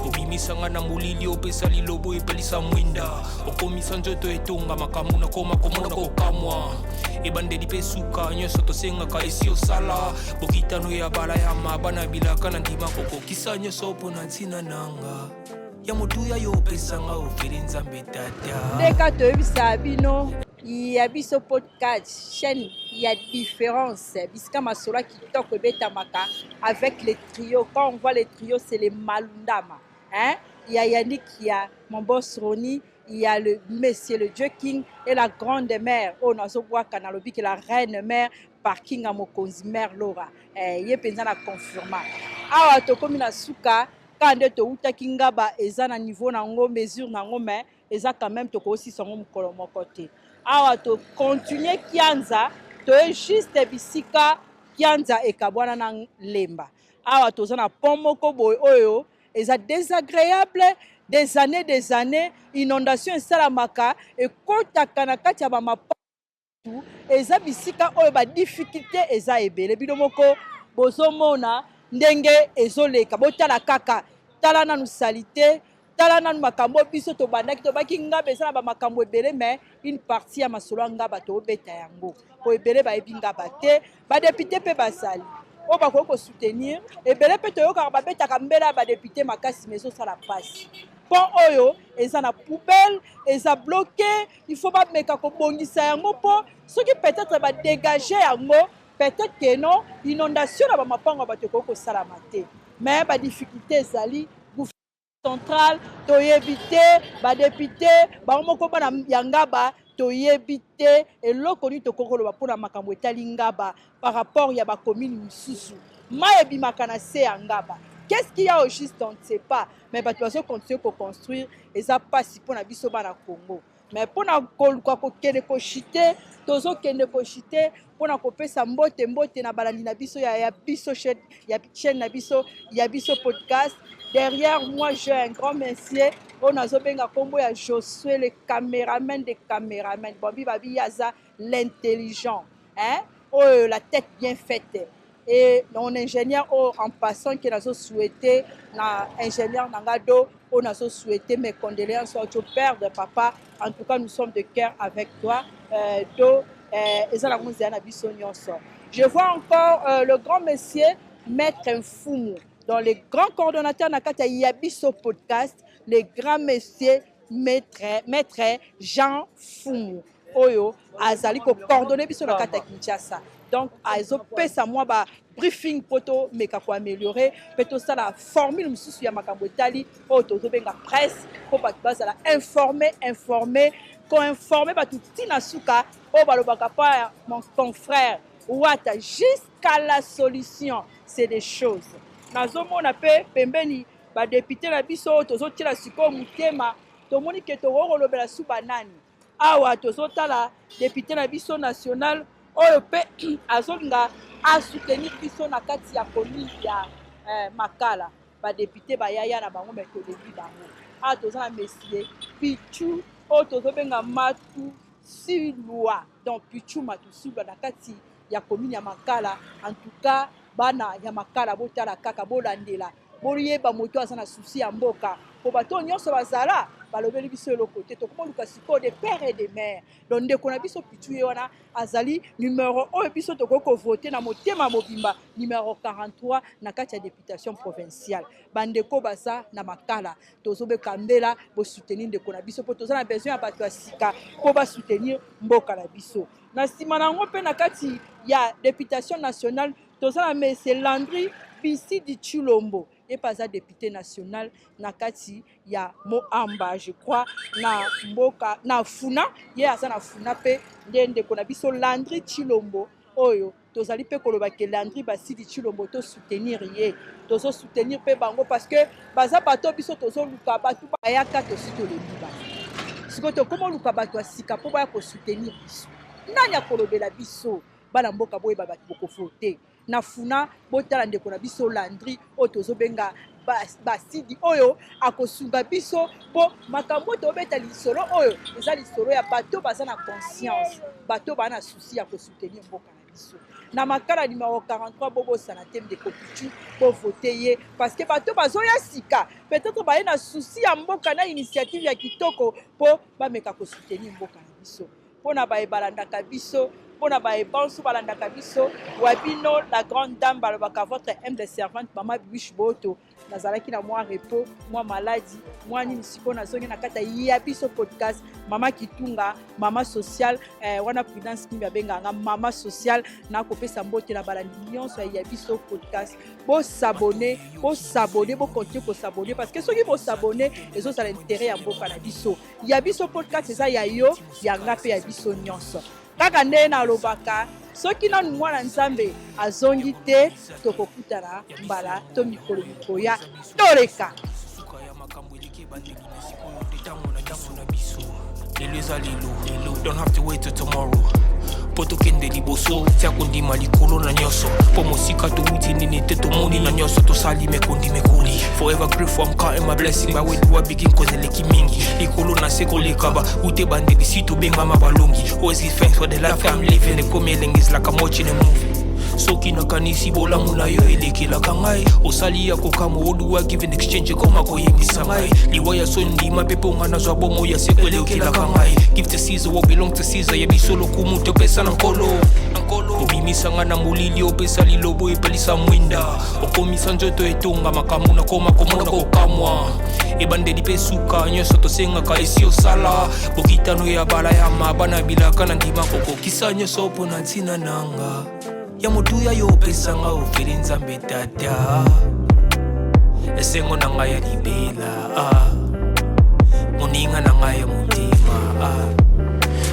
obimisanga na molili opesa lilobo epelisa mwinda okomisa nzoto etonga makamu na koma komona kokamwa ebandeli mpe suka nyonso tosengaka esi osala bokitano ya bala ya mabana bilaka na ndima kokokisa nyonso mpo na ntina nanga ya motuya yo opesanga ofeli nzambe tata ndeka toyebisa bino ya biso podcast chaîne ya différence bisika masolo kitoko ebetamaka avec les trios. Quand on voit les trios c'est les Malundama il y a Yannick, il y a mon boss Ronnie, il y a le Monsieur le Dieu King et la grande mère Onazoboa Kanalobi qui est la reine mère parking à Mokonzi mère Laura ye penza na confirma awa tokomi na suka quand to utaki ngaba eza na niveau nango mesure nango mais eza quand même toko aussi songo mukolo moko te awa to continuer kianza toye juste bisika kianza ekabwana na lemba awa toza na pont moko boye oyo eza désagréable des années inondation esalamaka ekotaka na kati ya bamapa eza bisika oyo badifficulté eza ebele bino moko bozomona ndenge ezoleka botala kaka tala nanu salite tala nanu makambo biso tobandaki tobaki ngaba eza na bamakambo ebele mais une partie ya masolo ya ngaba tobeta yango po ebele bayebi ngaba te badepute mpe bazali oyo bakoki kosoutenir ebele mpe toyokaka babetaka mbela ya badepute makasi mais ezosala mpasi pont oyo eza na poubelle eza bloqué il faut bameka kobongisa yango mpo soki peut-être badégage yango peut-être que non inondation na bamapango bato ekoki kosalama te mais badifficulté ezali central toyebi te badepute bango moko bana ya ngaba toyebi te eloko nini tokoki koloba mpona makambo etali ngaba par rapport ya bakomine misusu mai ebimaka na se ya ngaba. Qu'est-ce qu'il y a au juste, on ne sait pas. Mais bah, tu vas continuer à construire et ça passe pour la biso na Congo. Mais pour na kende ko chité, tozo kende ko chité, pour na kopesa mbote na balandi na biso ya biso chaîne na biso, ya biso podcast. Derrière moi, j'ai un grand monsieur, on a zobenga kombo ya Josué le caméraman des caméramans. Bambi babi yaza l'intelligent, hein? Oh, la tête bien faite. Et mon ingénieur en passant qui a souhaité ingénieur Nangado on a souhaité mes condoléances au père de papa. En tout cas nous sommes de cœur avec toi. Je vois encore le grand monsieur Maître Mfumu dans les grands coordonnateurs Nakata Yabiso podcast, les grands messieurs Maître Jean Fumu Oyo azali ko coordonner biso na kata Kinshasa. Donc azo pesa moi ba briefing poto meka ko améliorer peto ça la formule mususu ya makambo etali o tozo benga presse ko ba bazala informer ko informer ba tuti na suka o balobaka pa mon frère Ouata jusqu'à la solution c'est des choses nazo mona pe pembeni ba député na biso tozo tila siko mutema to moni ke to rolobela su banani awa tozo tala député na biso national oyo pe azolinga a soutenir biso na kati ya commune ya Makala ba député ba yaya na bango mais to debi bango a toza na monsieur Pichu o tozo benga matu silwa donc Pichu matu silwa na kati ya commune ya Makala. En tout cas bana ya Makala botala kaka bolandela boyeba moto aza na souci ya mboka po bato nyonso bazala balobeli biso le côté to comment luka siko de père et de mère donc ndeko na biso Pichu ye wana azali numéro oyo biso tokoko voter na motema mobimba numéro 43 na kati ya députation provinciale bandeko baza na Makala tozobe kambela bo soutenir ndeko na biso po toza na besoin ya bato ya sika po ba soutenir mboka na biso na sima nango pe na kati ya députation nationale toza na monsieur Landry Bisi di Chulombo et pas à député national na kati ya Moamba je crois na mboka na Funa ye asa na Funa pe ndende kona biso Landry Chilombo oyo tozali pe koloba ke Landry Basi di Chilombo to soutenir ye tozo soutenir pe bango parce que baza bato biso tozo luka batu bayaka to sito le liba siko to komo luka batu asika po ba ko soutenir biso nanya kolobela biso bana mboka boye ba batu boko voter na Funa botala ndeko na biso Landry o tozo benga basidi oyo akosunga biso po makambo to beta lisolo oyo eza lisolo ya bato baza na conscience bato bana souci ya ko soutenir mboka na biso na Makala numéro 43 bobo sana thème de Pichu pour voter ye parce que bato bazoya sika peut-être ba na souci ya mboka na initiative ya kitoko po ba meka ko soutenir mboka na biso pona ba ebalandaka biso pona ba ebansu balandaka biso wabino la grande dame balobaka votre humble servante mama Bibish Boto nazalaki na moi repos moi maladie moi nini siko na zongi na kata ya biso podcast mama Kitunga mama social wana prudence kimba benganga mama social na kopesa mbote na balandi nyonso ya biso podcast bo s'abonner bo continuer ko s'abonner parce que soki bo s'abonner ezo ça l'intérêt ya mboka na biso ya biso podcast eza ya yo ya ngape ya biso nyonso kaka nde na lobaka soki nanu mwana nzambe azongi te tokokutana mbala to mikolo mikoya toleka Don't have to wait till tomorrow. Poto kende liboso tia kondima likolo na nyoso po mosika to uti nini te to moni na nyoso to sali me kondi me koli. Forever grateful, I'm counting my blessing by when do I begin cause eleki mingi likolo na seko lekaba ute bande bisito benga mabalongi. Always give thanks for the life I'm living. The coming is like I'm watching a movie. Soki na kanisi bola muna yo elekela kangai osali ya kokamo oduwa give in exchange koma koyemisa ngai liwaya sondi mapepo ngana zwa bomo ya sekwelekela kangai give to Caesar what belong to Caesar ya bisolo kumuto pesa na nkolo obimisa ngana mulili opesa lilobo epelisa mwinda okomisa njoto etonga makamu na koma komona kokamwa ebande dipesuka nyoso tosenga ka esi osala bokitano ya bala ya mabana bilaka na ndima koko kisa nyoso pona ntina nanga ya mutuya yo pesa nga oferi nzambe tata esengo na nga ya libela moninga na nga ya mutima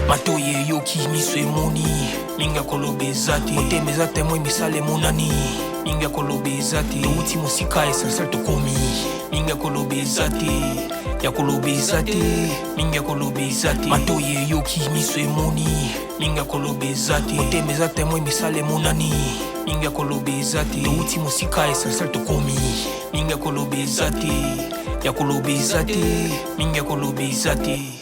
matoye yo kimiso emoni minga kolobeza te otemeza temoi misale monani minga kolobeza te touti mosika esansal tokomi minga kolobeza te ya kolobeza te minga kolobeza te matoye yo kimiso emoni minga kolobeza te otemeza temoi misale monani minga kolobeza te touti mosika esansal tokomi minga kolobeza te ya kolobeza te minga kolobeza te